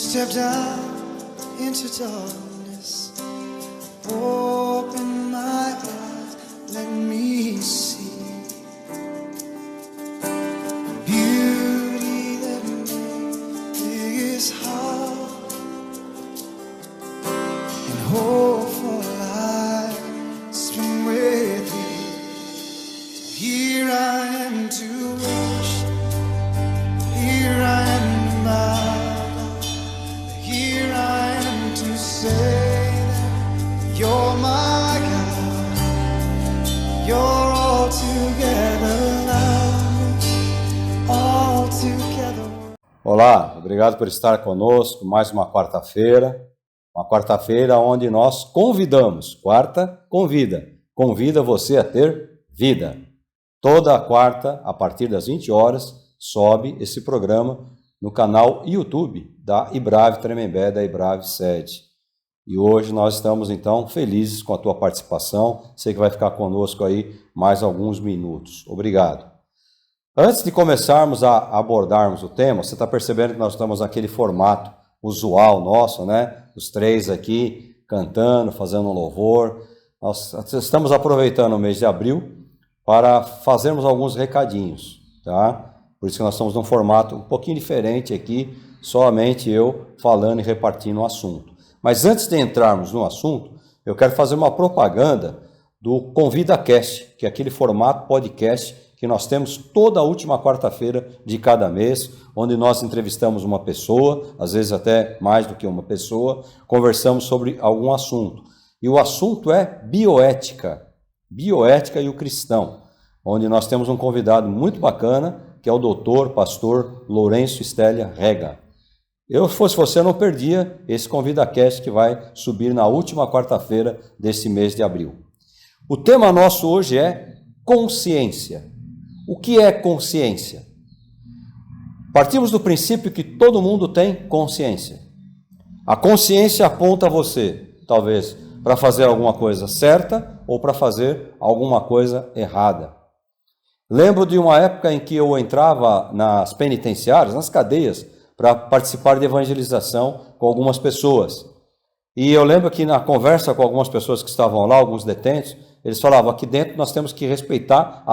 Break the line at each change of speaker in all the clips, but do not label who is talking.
stepped out into darkness, open my eyes, let me see beauty that made this heart and hope for life spring with me. So here I am to worship, here I am to bow, here I am to say that you're my God, you're all together lovely, all together.
Olá, obrigado por estar conosco, mais uma quarta-feira onde nós convidamos, quarta convida você a ter vida. Toda quarta, a partir das 20 horas, sobe esse programa no canal YouTube da Ibrave Tremembé, da Ibrave Sede. E hoje nós estamos então felizes com a tua participação, sei que vai ficar conosco aí mais alguns minutos. Obrigado. Antes de começarmos a abordarmos o tema, você está percebendo que nós estamos naquele formato usual nosso, né? Os três aqui cantando, fazendo um louvor. Nós estamos aproveitando o mês de abril para fazermos alguns recadinhos, tá? Por isso que nós estamos num formato um pouquinho diferente aqui, somente eu falando e repartindo o assunto. Mas antes de entrarmos no assunto, eu quero fazer uma propaganda do ConvidaCast, que é aquele formato podcast que nós temos toda a última quarta-feira de cada mês, onde nós entrevistamos uma pessoa, às vezes até mais do que uma pessoa, conversamos sobre algum assunto. E o assunto é bioética e o cristão, onde nós temos um convidado muito bacana, que é o doutor, pastor Lourenço Estélia Rega. Eu, se fosse você, não perdia esse ConvidaCast que vai subir na última quarta-feira desse mês de abril. O tema nosso hoje é consciência. O que é consciência? Partimos do princípio que todo mundo tem consciência. A consciência aponta você, talvez, para fazer alguma coisa certa ou para fazer alguma coisa errada. Lembro de uma época em que eu entrava nas penitenciárias, nas cadeias, para participar de evangelização com algumas pessoas. E eu lembro que na conversa com algumas pessoas que estavam lá, alguns detentos, eles falavam, aqui dentro nós temos que respeitar,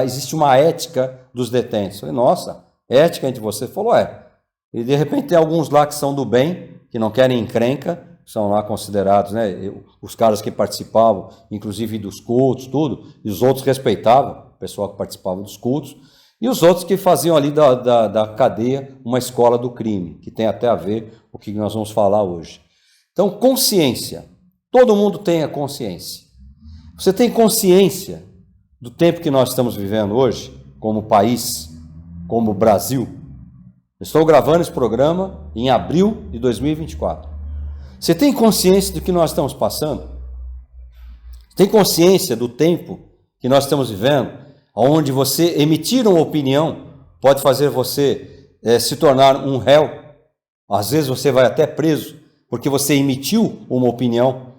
existe uma ética dos detentos. Eu falei, nossa, ética entre vocês? Ele falou, é. E de repente tem alguns lá que são do bem, que não querem encrenca, são lá considerados, né, os caras que participavam, inclusive dos cultos, tudo, e os outros respeitavam, o pessoal que participava dos cultos, e os outros que faziam ali da cadeia uma escola do crime, que tem até a ver com o que nós vamos falar hoje. Então, consciência. Todo mundo tem a consciência. Você tem consciência do tempo que nós estamos vivendo hoje, como país, como Brasil? Estou gravando esse programa em abril de 2024. Você tem consciência do que nós estamos passando? Tem consciência do tempo que nós estamos vivendo, onde você emitir uma opinião pode fazer você se tornar um réu? Às vezes você vai até preso, porque você emitiu uma opinião,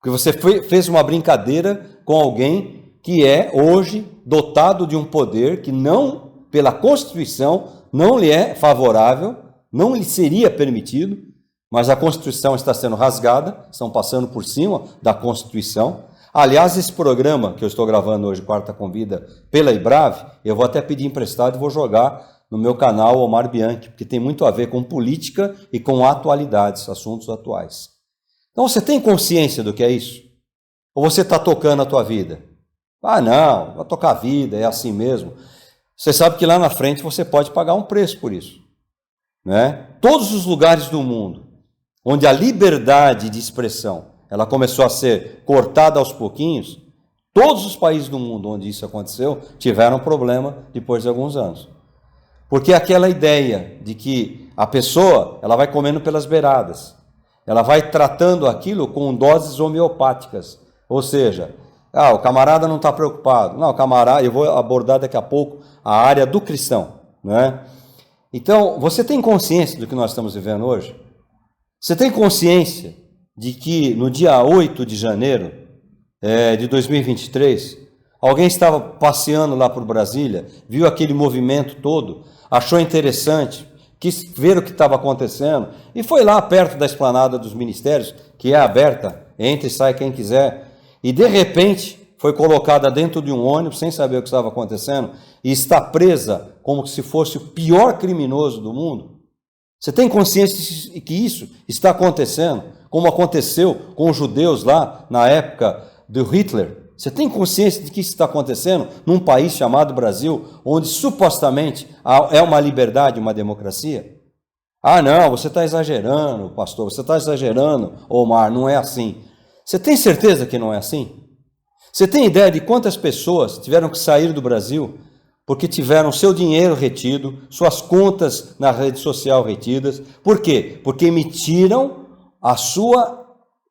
porque você fez uma brincadeira com alguém que é hoje dotado de um poder que não, pela Constituição, não lhe é favorável, não lhe seria permitido, mas a Constituição está sendo rasgada, estão passando por cima da Constituição. Aliás, esse programa que eu estou gravando hoje, Quarta Convida, pela Ibrave, eu vou até pedir emprestado e vou jogar no meu canal Omar Bianchi, porque tem muito a ver com política e com atualidades, assuntos atuais. Então, você tem consciência do que é isso? Ou você está tocando a tua vida? Ah, não, vai tocar a vida, é assim mesmo. Você sabe que lá na frente você pode pagar um preço por isso, né? Todos os lugares do mundo onde a liberdade de expressão ela começou a ser cortada aos pouquinhos, todos os países do mundo onde isso aconteceu tiveram problema depois de alguns anos. Porque aquela ideia de que a pessoa ela vai comendo pelas beiradas, ela vai tratando aquilo com doses homeopáticas, ou seja, o camarada não está preocupado. Não, camarada, eu vou abordar daqui a pouco a área do cristão, né? Então, você tem consciência do que nós estamos vivendo hoje? Você tem consciência de que no dia 8 de janeiro de 2023, alguém estava passeando lá por Brasília, viu aquele movimento todo, achou interessante quis ver o que estava acontecendo, e foi lá perto da esplanada dos ministérios, que é aberta, entra e sai quem quiser, e de repente foi colocada dentro de um ônibus, sem saber o que estava acontecendo, e está presa como se fosse o pior criminoso do mundo. Você tem consciência de que isso está acontecendo, como aconteceu com os judeus lá na época do Hitler? Você tem consciência de que isso está acontecendo num país chamado Brasil, onde supostamente é uma liberdade, uma democracia? Ah, não, você está exagerando, pastor, você está exagerando, Omar, não é assim. Você tem certeza que não é assim? Você tem ideia de quantas pessoas tiveram que sair do Brasil porque tiveram seu dinheiro retido, suas contas na rede social retidas? Por quê? Porque emitiram a sua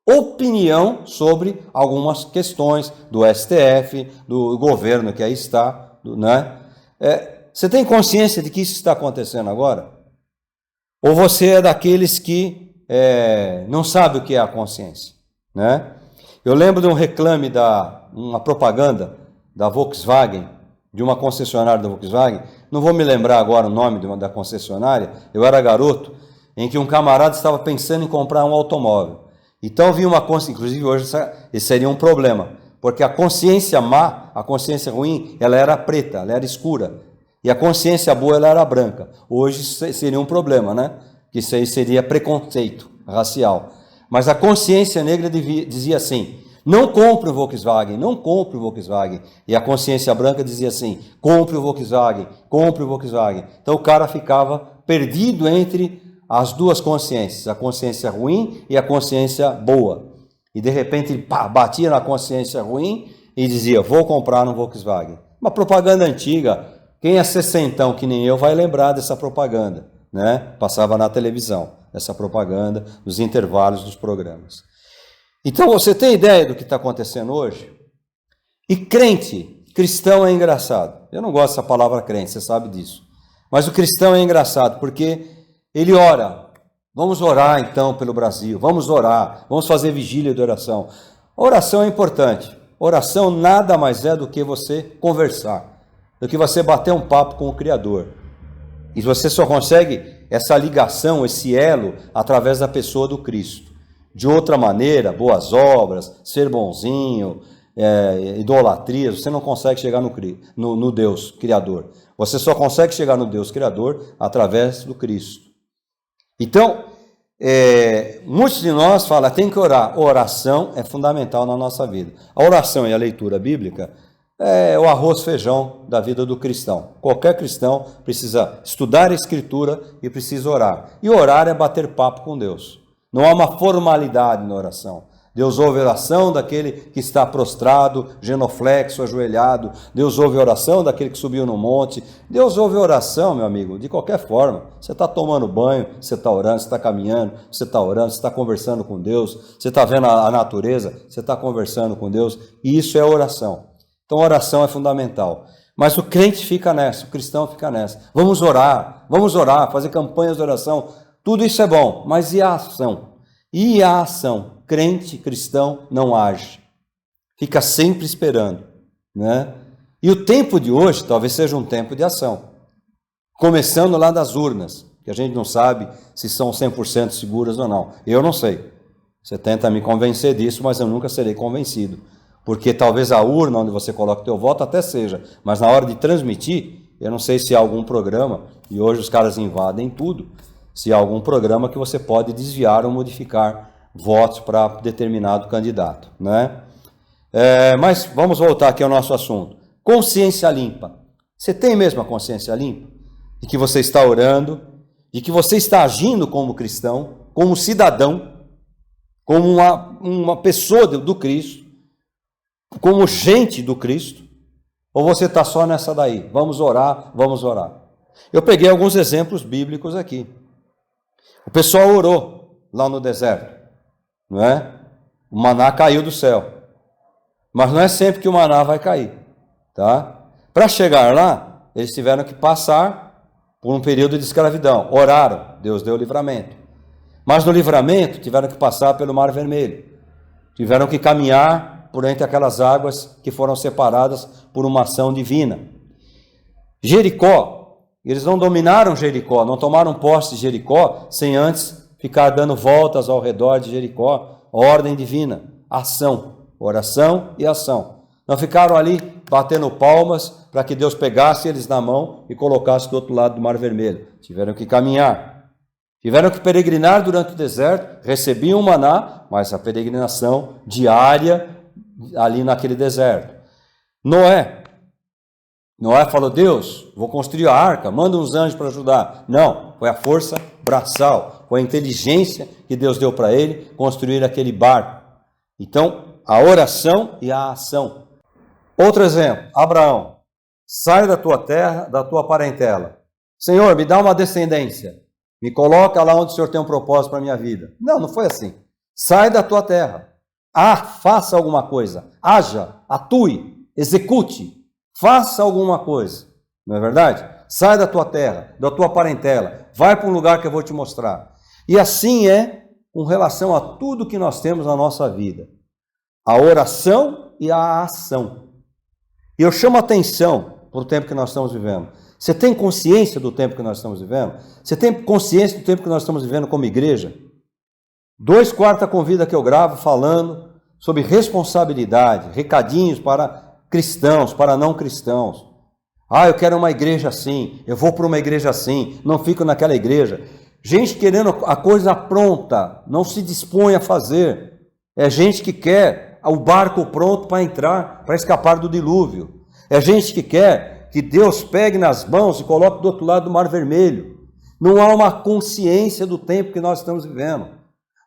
opinião sobre algumas questões do STF, do governo que aí está, né? Você tem consciência de que isso está acontecendo agora? Ou você é daqueles que não sabe o que é a consciência, né? Eu lembro de um reclame, uma propaganda da Volkswagen, de uma concessionária da Volkswagen, não vou me lembrar agora o nome da concessionária, eu era garoto, em que um camarada estava pensando em comprar um automóvel. Então vi uma consciência, inclusive hoje esse seria um problema, porque a consciência má, a consciência ruim, ela era preta, ela era escura, e a consciência boa, ela era branca. Hoje seria um problema, né? Que isso aí seria preconceito racial. Mas a consciência negra dizia assim, não compre o Volkswagen, não compre o Volkswagen. E a consciência branca dizia assim, compre o Volkswagen, compre o Volkswagen. Então o cara ficava perdido entre as duas consciências, a consciência ruim e a consciência boa. E de repente ele batia na consciência ruim e dizia, vou comprar um Volkswagen. Uma propaganda antiga, quem é sessentão que nem eu vai lembrar dessa propaganda, né? Passava na televisão, essa propaganda, nos intervalos dos programas. Então você tem ideia do que está acontecendo hoje? E crente, cristão é engraçado. Eu não gosto dessa palavra crente, você sabe disso. Mas o cristão é engraçado porque ele ora. Vamos orar então pelo Brasil, vamos orar, vamos fazer vigília de oração. A oração é importante. Oração nada mais é do que você conversar, do que você bater um papo com o Criador. E você só consegue essa ligação, esse elo, através da pessoa do Cristo. De outra maneira, boas obras, ser bonzinho, idolatria, você não consegue chegar no Deus Criador. Você só consegue chegar no Deus Criador através do Cristo. Então, muitos de nós falam, tem que orar. A oração é fundamental na nossa vida. A oração e a leitura bíblica é o arroz feijão da vida do cristão. Qualquer cristão precisa estudar a Escritura e precisa orar. E orar é bater papo com Deus. Não há uma formalidade na oração. Deus ouve a oração daquele que está prostrado, genuflexo, ajoelhado. Deus ouve a oração daquele que subiu no monte. Deus ouve a oração, meu amigo, de qualquer forma. Você está tomando banho, você está orando, você está caminhando, você está orando, você está conversando com Deus, você está vendo a natureza, você está conversando com Deus. E isso é oração. Então a oração é fundamental. Mas o crente fica nessa, o cristão fica nessa. Vamos orar, fazer campanhas de oração. Tudo isso é bom, mas e a ação? E a ação? Crente, cristão, não age. Fica sempre esperando, né? E o tempo de hoje talvez seja um tempo de ação. Começando lá das urnas, que a gente não sabe se são 100% seguras ou não. Eu não sei. Você tenta me convencer disso, mas eu nunca serei convencido. Porque talvez a urna onde você coloca o teu voto até seja, mas na hora de transmitir, eu não sei se há algum programa, e hoje os caras invadem tudo, se há algum programa que você pode desviar ou modificar votos para determinado candidato, né? Mas vamos voltar aqui ao nosso assunto. Consciência limpa. Você tem mesmo a consciência limpa? De que você está orando, de que você está agindo como cristão, como cidadão, como uma pessoa do Cristo, como gente do Cristo? Ou você está só nessa daí? Vamos orar, vamos orar. Eu peguei alguns exemplos bíblicos aqui. O pessoal orou lá no deserto, não é? O maná caiu do céu. Mas não é sempre que o maná vai cair, tá? Para chegar lá, eles tiveram que passar por um período de escravidão. Oraram, Deus deu o livramento. Mas no livramento, tiveram que passar pelo Mar Vermelho. Tiveram que caminhar por entre aquelas águas que foram separadas por uma ação divina. Jericó Eles não dominaram Jericó, não tomaram posse de Jericó sem antes ficar dando voltas ao redor de Jericó. Ordem divina, ação, oração e ação. Não ficaram ali batendo palmas para que Deus pegasse eles na mão e colocasse do outro lado do Mar Vermelho. Tiveram que caminhar. Tiveram que peregrinar durante o deserto, recebiam o maná, mas a peregrinação diária ali naquele deserto. Noé falou, Deus, vou construir a arca, manda uns anjos para ajudar. Não, foi a força braçal, foi a inteligência que Deus deu para ele construir aquele barco. Então, a oração e a ação. Outro exemplo, Abraão, sai da tua terra, da tua parentela. Senhor, me dá uma descendência. Me coloca lá onde o Senhor tem um propósito para a minha vida. Não foi assim. Sai da tua terra. Faça alguma coisa. Haja, atue, execute. Faça alguma coisa. Não é verdade? Sai da tua terra, da tua parentela. Vai para um lugar que eu vou te mostrar. E assim é com relação a tudo que nós temos na nossa vida. A oração e a ação. E eu chamo a atenção para o tempo que nós estamos vivendo. Você tem consciência do tempo que nós estamos vivendo? Você tem consciência do tempo que nós estamos vivendo como igreja? 2 quarta convida que eu gravo falando sobre responsabilidade, recadinhos para cristãos, para não cristãos. Eu quero uma igreja assim, eu vou para uma igreja assim, não fico naquela igreja. Gente querendo a coisa pronta, não se dispõe a fazer. É gente que quer o barco pronto para entrar, para escapar do dilúvio. É gente que quer que Deus pegue nas mãos e coloque do outro lado do Mar Vermelho. Não há uma consciência do tempo que nós estamos vivendo.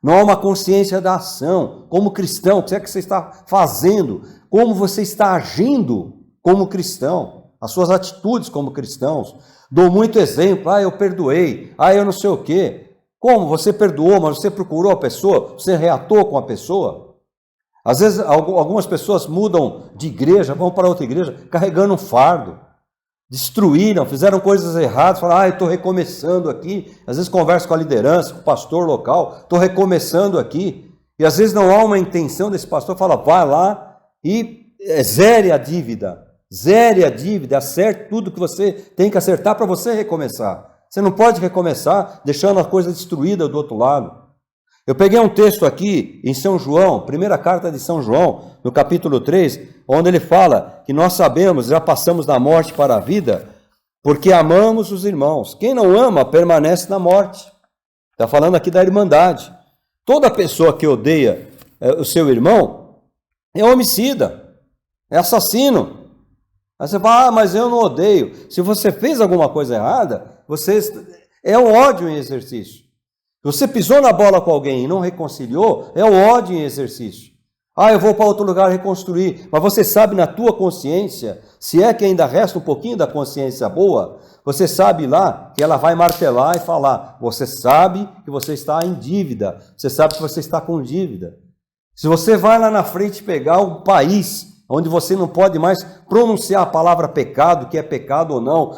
Não há uma consciência da ação. Como cristão, o que é que você está fazendo? Como você está agindo como cristão? As suas atitudes como cristãos. Dou muito exemplo. Eu perdoei. Eu não sei o quê. Como? Você perdoou, mas você procurou a pessoa? Você reatou com a pessoa? Às vezes, algumas pessoas mudam de igreja, vão para outra igreja, carregando um fardo. Destruíram, fizeram coisas erradas, falaram, estou recomeçando aqui. Às vezes converso com a liderança, com o pastor local, estou recomeçando aqui. E às vezes não há uma intenção desse pastor, fala, vai lá e zere a dívida, acerte tudo que você tem que acertar para você recomeçar. Você não pode recomeçar deixando a coisa destruída do outro lado. Eu peguei um texto aqui em São João, primeira carta de São João, no capítulo 3, onde ele fala que nós sabemos, já passamos da morte para a vida, porque amamos os irmãos. Quem não ama permanece na morte. Está falando aqui da irmandade. Toda pessoa que odeia o seu irmão é homicida, é assassino. Aí você fala, mas eu não odeio. Se você fez alguma coisa errada, é o ódio em exercício. Você pisou na bola com alguém e não reconciliou, é o ódio em exercício. Eu vou para outro lugar reconstruir. Mas você sabe na tua consciência, se é que ainda resta um pouquinho da consciência boa, você sabe lá que ela vai martelar e falar, você sabe que você está em dívida, você sabe que você está com dívida. Se você vai lá na frente pegar um país onde você não pode mais pronunciar a palavra pecado, que é pecado ou não,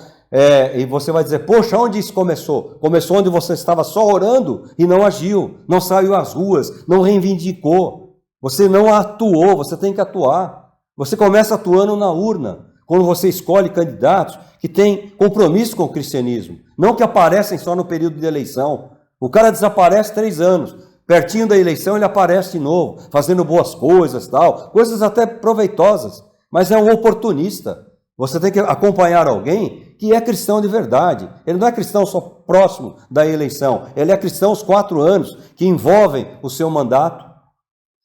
e você vai dizer, poxa, onde isso começou? Começou onde você estava só orando e não agiu, não saiu às ruas, não reivindicou, você não atuou, você tem que atuar. Você começa atuando na urna, quando você escolhe candidatos que têm compromisso com o cristianismo, não que aparecem só no período de eleição. O cara desaparece 3 anos, pertinho da eleição ele aparece de novo, fazendo boas coisas, coisas até proveitosas, mas é um oportunista. Você tem que acompanhar alguém que é cristão de verdade. Ele não é cristão só próximo da eleição. Ele é cristão os 4 anos que envolvem o seu mandato.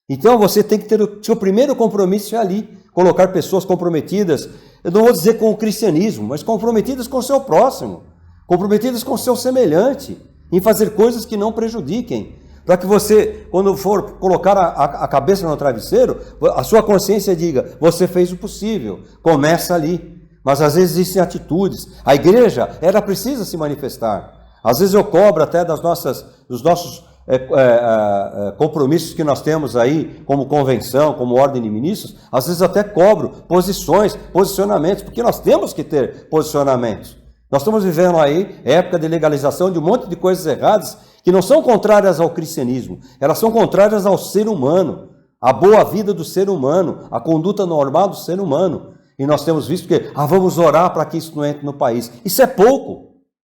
Então você tem que ter o seu primeiro compromisso ali. Colocar pessoas comprometidas, eu não vou dizer com o cristianismo, mas comprometidas com o seu próximo. Comprometidas com o seu semelhante. Em fazer coisas que não prejudiquem. Para que você, quando for colocar a cabeça no travesseiro, a sua consciência diga, você fez o possível, começa ali. Mas às vezes existem atitudes. A igreja, ela precisa se manifestar. Às vezes eu cobro até dos nossos compromissos que nós temos aí, como convenção, como ordem de ministros, às vezes até cobro posicionamentos, porque nós temos que ter posicionamentos. Nós estamos vivendo aí época de legalização de um monte de coisas erradas que não são contrárias ao cristianismo, elas são contrárias ao ser humano, à boa vida do ser humano, à conduta normal do ser humano. E nós temos visto que, vamos orar para que isso não entre no país. Isso é pouco.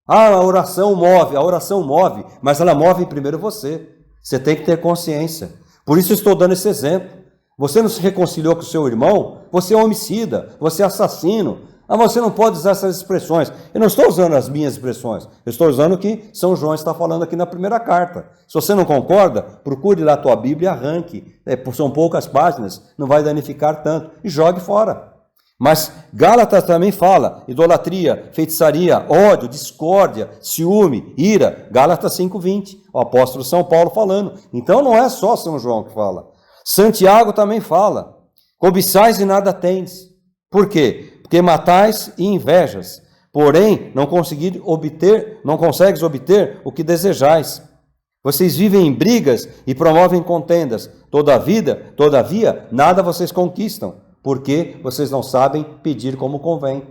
A oração move, mas ela move primeiro você. Você tem que ter consciência. Por isso eu estou dando esse exemplo. Você não se reconciliou com o seu irmão, você é homicida, você é assassino. Você não pode usar essas expressões. Eu não estou usando as minhas expressões. Eu estou usando o que São João está falando aqui na primeira carta. Se você não concorda, procure lá a tua Bíblia e arranque. São poucas páginas, não vai danificar tanto. E jogue fora. Mas Gálatas também fala idolatria, feitiçaria, ódio, discórdia, ciúme, ira. Gálatas 5:20. O apóstolo São Paulo falando. Então não é só São João que fala. Santiago também fala. Cobiçais e nada tendes. Por quê? Porque matais e invejas, porém não consegues obter o que desejais. Vocês vivem em brigas e promovem contendas. Todavia, nada vocês conquistam, porque vocês não sabem pedir como convém.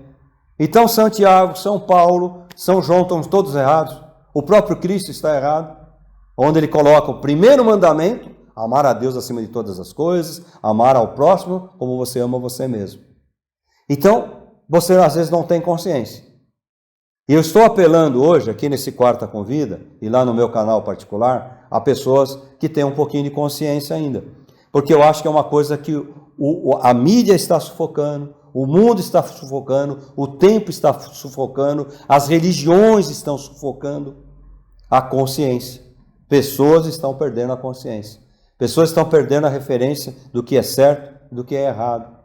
Então Santiago, São Paulo, São João estão todos errados. O próprio Cristo está errado, onde ele coloca o primeiro mandamento, amar a Deus acima de todas as coisas, amar ao próximo como você ama você mesmo. Então, você às vezes não tem consciência. E eu estou apelando hoje, aqui nesse Quarta Convida, e lá no meu canal particular, a pessoas que têm um pouquinho de consciência ainda. Porque eu acho que é uma coisa que a mídia está sufocando, o mundo está sufocando, o tempo está sufocando, as religiões estão sufocando a consciência. Pessoas estão perdendo a consciência. Pessoas estão perdendo a referência do que é certo e do que é errado.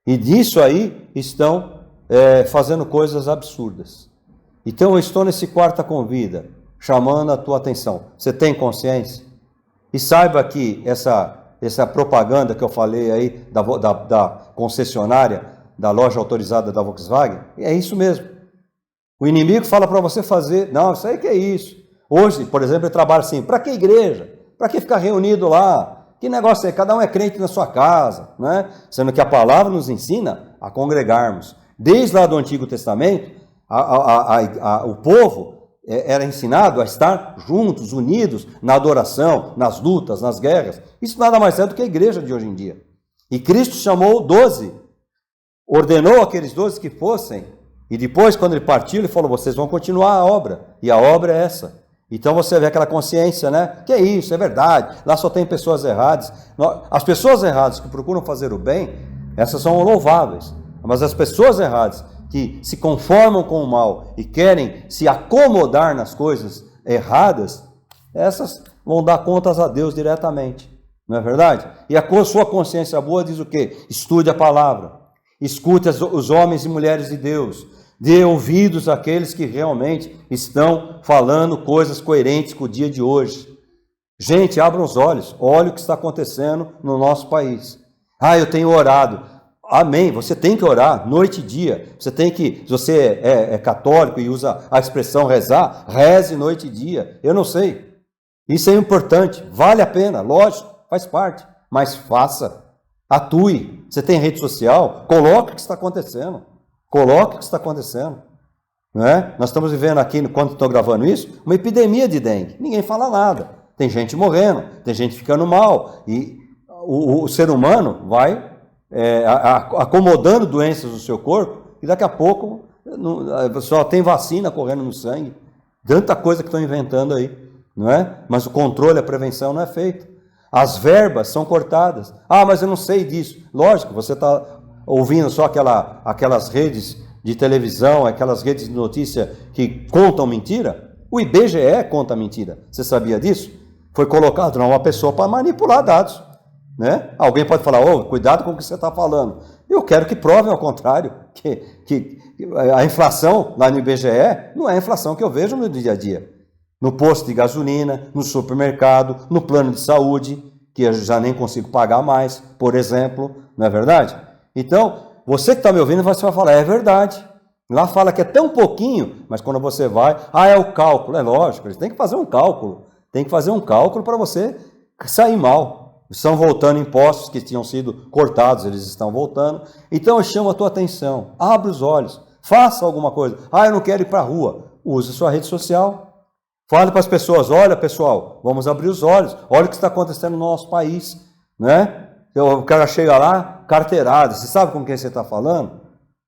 E disso aí estão fazendo coisas absurdas. Então eu estou nesse Quarta Convida, chamando a tua atenção. Você tem consciência? E saiba que essa propaganda que eu falei aí da concessionária, da loja autorizada da Volkswagen, é isso mesmo. O inimigo fala para você fazer, não, isso aí que é isso. Hoje, por exemplo, eu trabalho assim, para que igreja? Para que ficar reunido lá? Que negócio é? Cada um é crente na sua casa, né? Sendo que a palavra nos ensina a congregarmos. Desde lá do Antigo Testamento, o povo era ensinado a estar juntos, unidos, na adoração, nas lutas, nas guerras. Isso nada mais é do que a igreja de hoje em dia. E Cristo chamou 12, ordenou aqueles 12 que fossem, e depois, quando ele partiu, ele falou, vocês vão continuar a obra, e a obra é essa. Então você vê aquela consciência, né? Que é isso, é verdade. Lá só tem pessoas erradas. As pessoas erradas que procuram fazer o bem, essas são louváveis. Mas as pessoas erradas que se conformam com o mal e querem se acomodar nas coisas erradas, essas vão dar contas a Deus diretamente. Não é verdade? E a sua consciência boa diz o quê? Estude a palavra. Escute os homens e mulheres de Deus. Dê ouvidos àqueles que realmente estão falando coisas coerentes com o dia de hoje. Gente, abram os olhos, olha o que está acontecendo no nosso país. Eu tenho orado. Amém, você tem que orar, noite e dia. Você tem que, se você é católico e usa a expressão rezar, reze noite e dia. Eu não sei. Isso é importante, vale a pena, lógico, faz parte. Mas faça, atue. Você tem rede social, coloque o que está acontecendo. Coloque o que está acontecendo. Não é? Nós estamos vivendo aqui, enquanto estou gravando isso, uma epidemia de dengue. Ninguém fala nada. Tem gente morrendo, tem gente ficando mal. E o ser humano vai acomodando doenças no seu corpo e daqui a pouco só tem vacina correndo no sangue. Tanta coisa que estão inventando aí. Não é? Mas o controle, a prevenção não é feito. As verbas são cortadas. Mas eu não sei disso. Lógico, você está ouvindo só aquelas redes de televisão, aquelas redes de notícia que contam mentira. O IBGE conta mentira. Você sabia disso? Foi colocado uma pessoa para manipular dados. Né? Alguém pode falar, cuidado com o que você está falando. Eu quero que provem ao contrário, que a inflação lá no IBGE não é a inflação que eu vejo no dia a dia. No posto de gasolina, no supermercado, no plano de saúde, que eu já nem consigo pagar mais, por exemplo, não é verdade? Então, você que está me ouvindo, você vai falar, é verdade. Lá fala que é tão pouquinho, mas quando você vai, é o cálculo. É lógico, eles têm que fazer um cálculo. Tem que fazer um cálculo para você sair mal. Estão voltando impostos que tinham sido cortados, eles estão voltando. Então eu chamo a tua atenção, abre os olhos, faça alguma coisa. Eu não quero ir para a rua. Use sua rede social. Fale para as pessoas, olha pessoal, vamos abrir os olhos. Olha o que está acontecendo no nosso país. Né? O cara chega lá, carteirada. Você sabe com quem você está falando?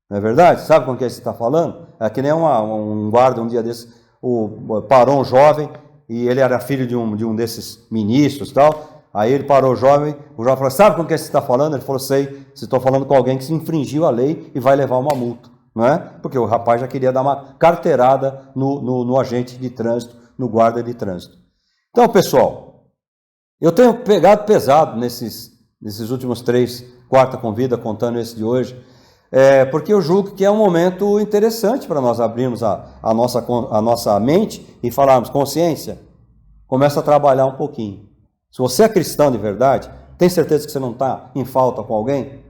Não é verdade? Sabe com quem você está falando? É que nem um guarda, um dia desses, parou um jovem, e ele era filho de um desses ministros e tal. Aí ele parou o jovem falou, sabe com quem você está falando? Ele falou, sei, você está falando com alguém que se infringiu a lei e vai levar uma multa. Não é? Porque o rapaz já queria dar uma carteirada no agente de trânsito, no guarda de trânsito. Então, pessoal, eu tenho pegado pesado nesses últimos 3 quarta com vida, contando esse de hoje, porque eu julgo que é um momento interessante para nós abrirmos a nossa mente e falarmos, consciência, começa a trabalhar um pouquinho. Se você é cristão de verdade, tem certeza que você não está em falta com alguém?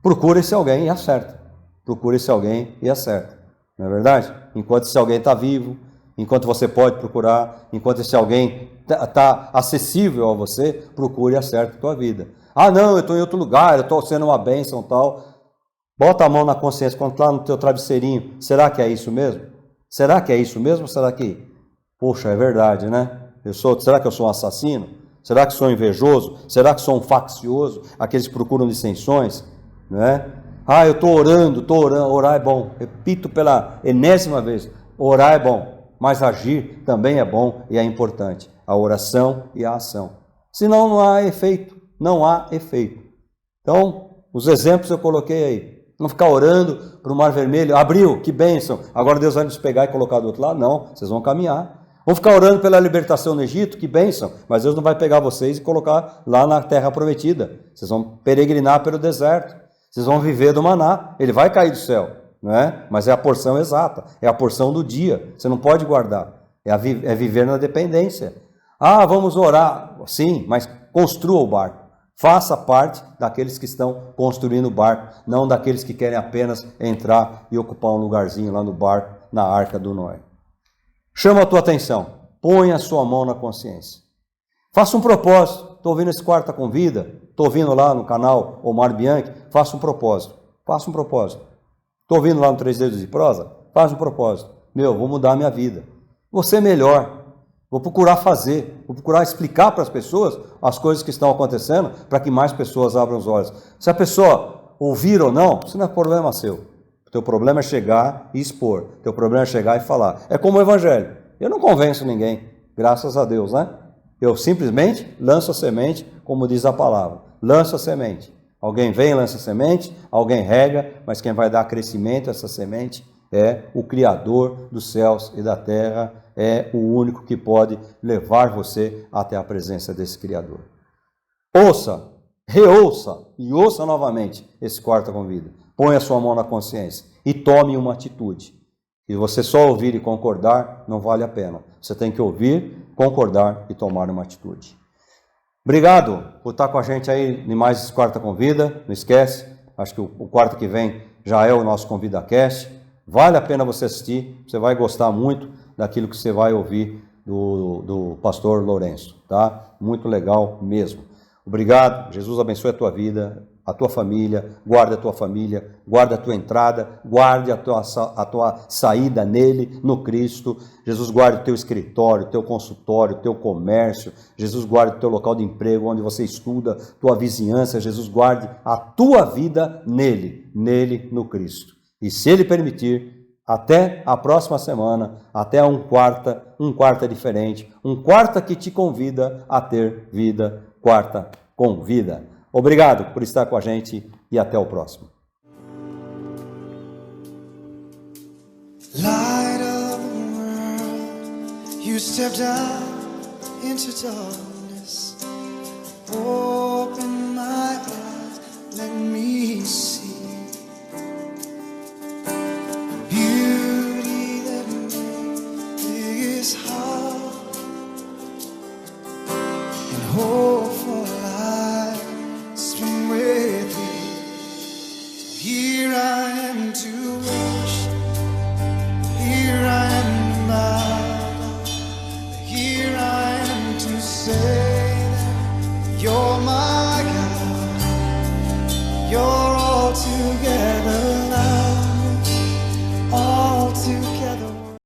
Procura esse alguém e acerta. Procura esse alguém e acerta. Não é verdade? Enquanto esse alguém está vivo, enquanto você pode procurar, enquanto esse alguém está acessível a você, procure e acerte a tua vida. Ah, não, eu estou em outro lugar, eu estou sendo uma bênção e tal. Bota a mão na consciência, quando está no teu travesseirinho, será que é isso mesmo? Será que é isso mesmo? Ou será que, poxa, é verdade, né? Será que eu sou um assassino? Será que sou invejoso? Será que sou um faccioso? Aqueles que procuram dissensões, né? Ah, eu estou orando, orar é bom. Repito pela enésima vez, orar é bom, mas agir também é bom e é importante. A oração e a ação. Senão não há efeito, não há efeito. Então, os exemplos eu coloquei aí. Não ficar orando para o Mar Vermelho, abriu, que bênção, agora Deus vai nos pegar e colocar do outro lado. Não, vocês vão caminhar. Vão ficar orando pela libertação no Egito, que bênção, mas Deus não vai pegar vocês e colocar lá na terra prometida. Vocês vão peregrinar pelo deserto, vocês vão viver do maná, ele vai cair do céu, não é? Mas é a porção exata, é a porção do dia, você não pode guardar, é viver na dependência. Ah, vamos orar, sim, mas construa o barco, faça parte daqueles que estão construindo o barco, não daqueles que querem apenas entrar e ocupar um lugarzinho lá no barco, na arca do Noé. Chama a tua atenção, põe a sua mão na consciência. Faça um propósito, estou ouvindo esse Quarta Convida, estou ouvindo lá no canal Omar Bianchi, faça um propósito, faça um propósito. Estou ouvindo lá no 3 Dedos de Prosa, faça um propósito. Vou mudar a minha vida, vou ser melhor, vou procurar fazer, vou procurar explicar para as pessoas as coisas que estão acontecendo, para que mais pessoas abram os olhos. Se a pessoa ouvir ou não, isso não é problema seu. O teu problema é chegar e expor. O teu problema é chegar e falar. É como o Evangelho. Eu não convenço ninguém, graças a Deus, né? Eu simplesmente lanço a semente, como diz a palavra. Lanço a semente. Alguém vem, lança a semente, alguém rega, mas quem vai dar crescimento a essa semente é o Criador dos céus e da terra, é o único que pode levar você até a presença desse Criador. Ouça, reouça e ouça novamente esse Quarta Convida. Põe a sua mão na consciência e tome uma atitude. E você só ouvir e concordar não vale a pena. Você tem que ouvir, concordar e tomar uma atitude. Obrigado por estar com a gente aí em mais esse Quarta Convida. Não esquece, acho que o quarto que vem já é o nosso ConvidaCast. Vale a pena você assistir, você vai gostar muito daquilo que você vai ouvir do pastor Lourenço, tá? Muito legal mesmo. Obrigado, Jesus abençoe a tua vida, a tua família, guarda a tua família, guarda a tua entrada, guarde a tua saída nele, no Cristo. Jesus guarde o teu escritório, o teu consultório, o teu comércio. Jesus guarde o teu local de emprego, onde você estuda, tua vizinhança. Jesus guarde a tua vida nele, no Cristo. E se ele permitir, até a próxima semana, até um quarta diferente, um quarta que te convida a ter vida, Quarta Convida. Obrigado por estar com a gente e até o próximo.
Light of the world, you stepped out into darkness. Open my eyes, let me see.